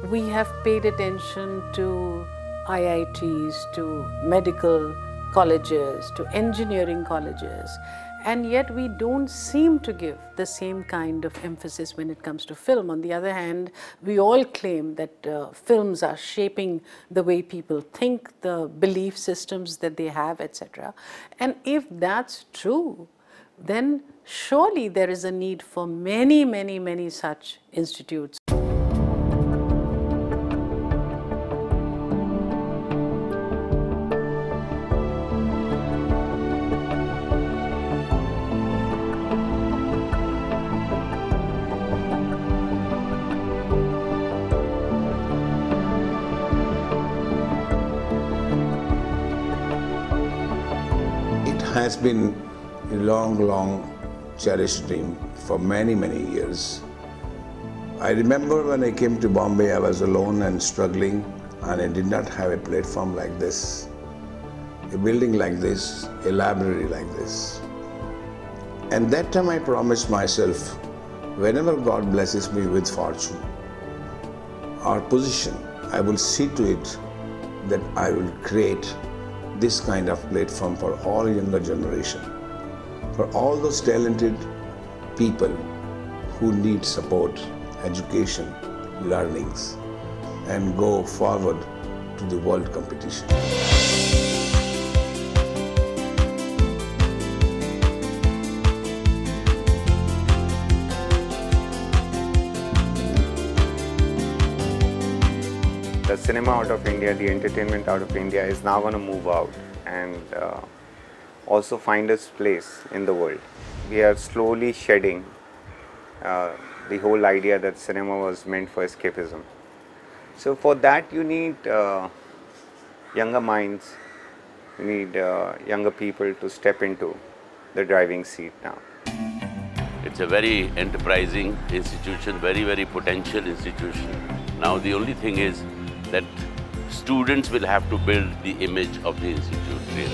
We have paid attention to IITs, to medical colleges, to engineering colleges, and yet we don't seem to give the same kind of emphasis when it comes to film. On the other hand, we all claim that films are shaping the way people think, the belief systems that they have, etc. And if that's true, then surely there is a need for many, many, many such institutes. It has been a long cherished dream for many years. I remember when I came to Bombay, I was alone and struggling, and I did not have a platform like this, a building like this, a library like this. And that time I promised myself, whenever God blesses me with fortune or position, I will see to it that I will create this kind of platform for all younger generation, for all those talented people who need support, education, learnings, and go forward to the world competition. The cinema out of India, the entertainment out of India is now going to move out and also find its place in the world. We are slowly shedding the whole idea that cinema was meant for escapism. So for that you need younger minds, you need younger people to step into the driving seat now. It's a very enterprising institution, very potential institution. Now the only thing is that students will have to build the image of the institute, really.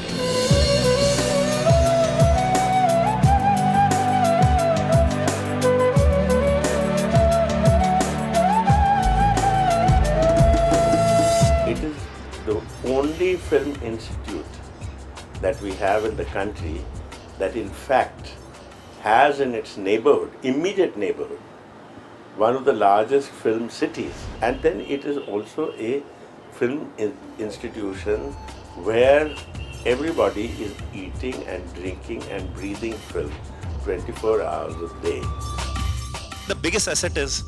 It is the only film institute that we have in the country that in fact has in its neighborhood, immediate neighborhood, one of the largest film cities. And then it is also a film institution where everybody is eating and drinking and breathing film 24 hours a day. The biggest asset is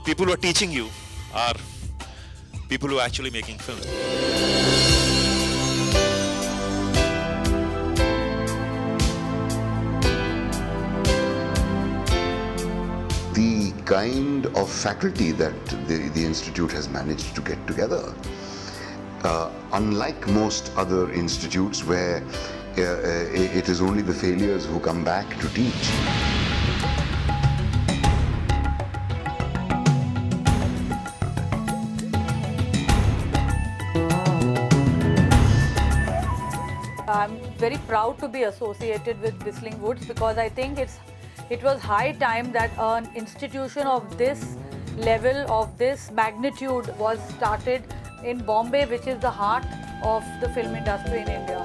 people who are teaching you are people who are actually making film. The kind of faculty that the institute has managed to get together, unlike most other institutes where it is only the failures who come back to teach. I'm very proud to be associated with Whistling Woods because I think it was high time that an institution of this level, of this magnitude was started in Bombay, which is the heart of the film industry in India.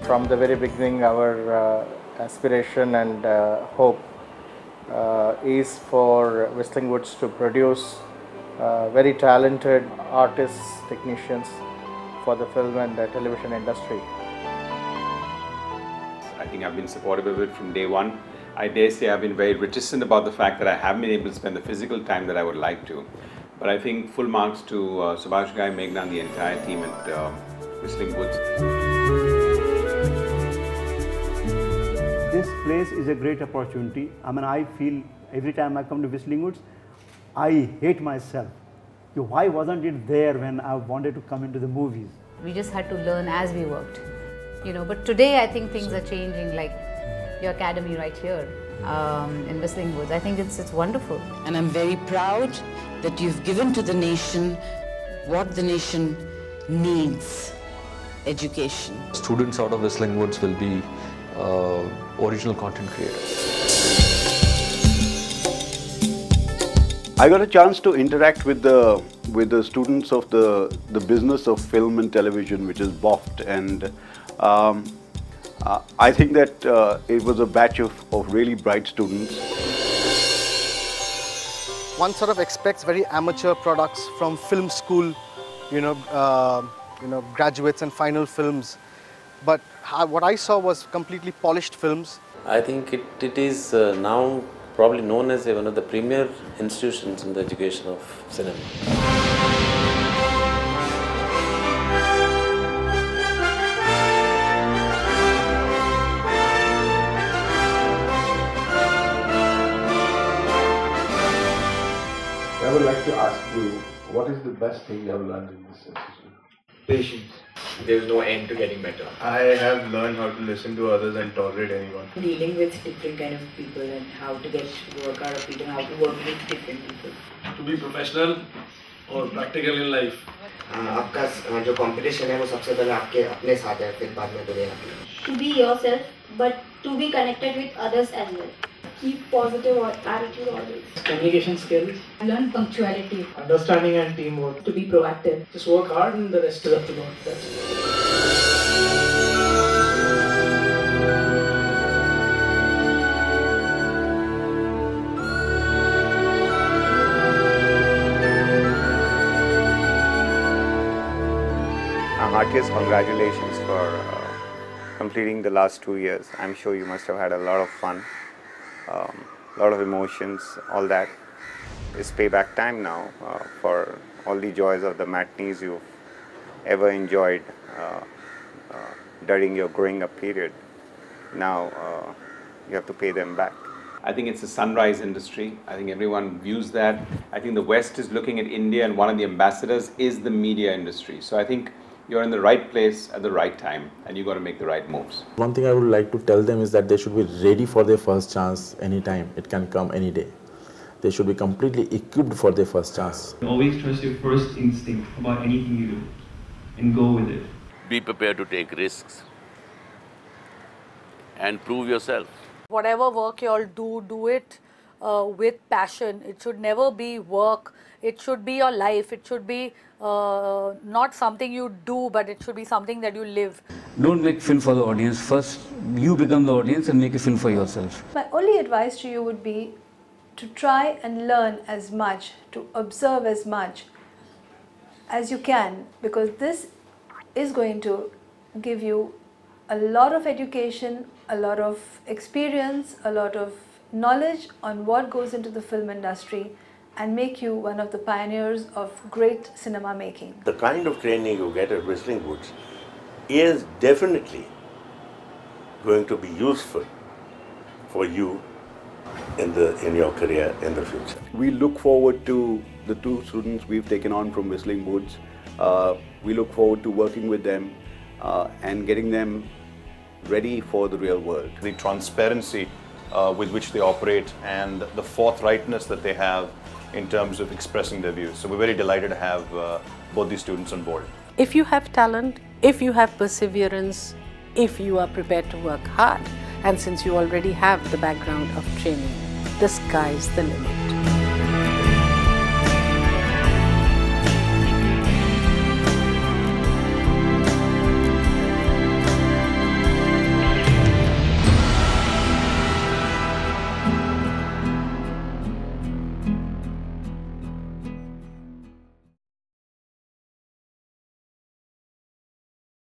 From the very beginning, our aspiration and hope is for Whistling Woods to produce very talented artists, technicians for the film and television industry. I think I've been supportive of it from day one. I dare say I've been very reticent about the fact that I haven't been able to spend the physical time that I would like to. But I think full marks to Subhash Gai, Meghna and the entire team at Whistling Woods. This place is a great opportunity. I mean, I feel every time I come to Whistling Woods, I hate myself. Why wasn't it there when I wanted to come into the movies? We just had to learn as we worked. But today I think things are changing, like your academy right here in Whistling Woods. I think it's wonderful. And I'm very proud that you've given to the nation what the nation needs, education. Students out of Whistling Woods will be original content creators. I got a chance to interact with the students of the business of film and television, which is BOFT, and I think that it was a batch of really bright students. One sort of expects very amateur products from film school, graduates and final films. But what I saw was completely polished films. I think it is now probably known as one of the premier institutions in the education of cinema. I would like to ask you, what is the best thing you have learned in this institution? Patience. There's no end to getting better. I have learned how to listen to others and tolerate anyone. Dealing with different kind of people and how to get work out of people, how to work with different people. To be professional or practical in life. आपका जो competition है वो सबसे पहले आपके अपने साथ है, फिर बाद में दुनिया की. To be yourself, but to be connected with others as well. Keep positive attitude always. Communication skills. Learn punctuality. Understanding and teamwork. To be proactive. Just work hard and the rest is up to God. That's it. Heartiest congratulations for completing the last 2 years. I'm sure you must have had a lot of fun, a lot of emotions, all that. It's payback time now for all the joys of the matinees you've ever enjoyed during your growing up period. Now you have to pay them back. I think it's a sunrise industry. I think everyone views that. I think the West is looking at India, and one of the ambassadors is the media industry. So I think you're in the right place at the right time, and you've got to make the right moves. One thing I would like to tell them is that they should be ready for their first chance anytime. It can come any day. They should be completely equipped for their first chance. Always trust your first instinct about anything you do and go with it. Be prepared to take risks and prove yourself. Whatever work you all do it with passion. It should never be work. It should be your life. It should be not something you do, but it should be something that you live. Don't make film for the audience. First, you become the audience and make a film for yourself. My only advice to you would be to try and learn as much, to observe as much as you can, because this is going to give you a lot of education, a lot of experience, a lot of knowledge on what goes into the film industry, and make you one of the pioneers of great cinema making. The kind of training you get at Whistling Woods is definitely going to be useful for you in your career in the future. We look forward to the 2 students we've taken on from Whistling Woods. We look forward to working with them and getting them ready for the real world. The transparency with which they operate and the forthrightness that they have in terms of expressing their views. So we're very delighted to have both these students on board. If you have talent, if you have perseverance, if you are prepared to work hard, and since you already have the background of training, the sky's the limit.